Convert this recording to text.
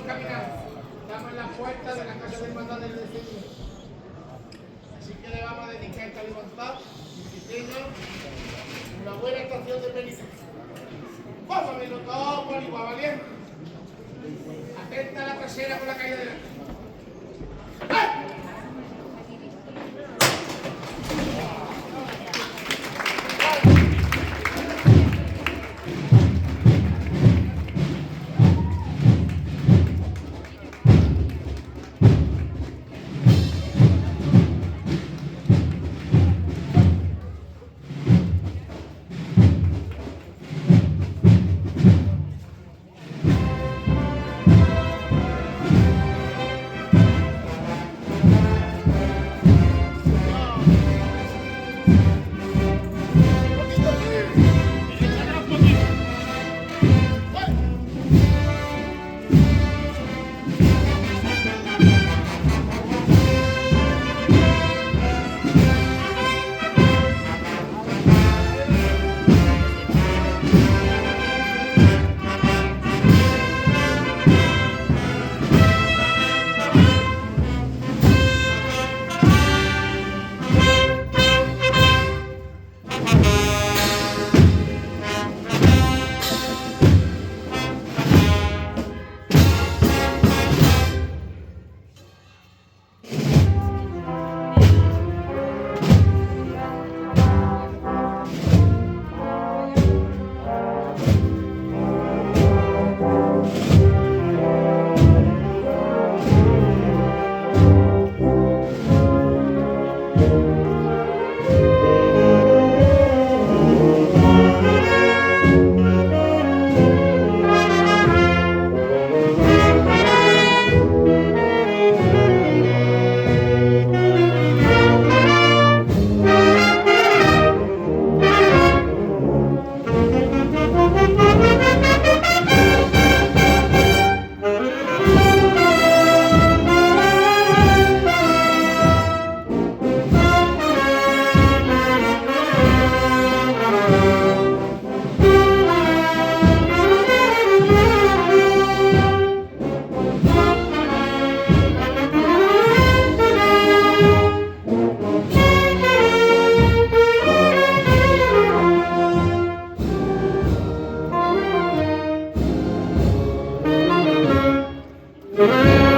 caminando. Estamos en la puerta de la casa de hermandad del Señor. Así que le vamos a dedicar esta libertad y que tengan una buena estación de penitencia. Vamos a verlo todo por igual, ¿valiente? Atenta a la trasera con la caída de la calle. Thank you.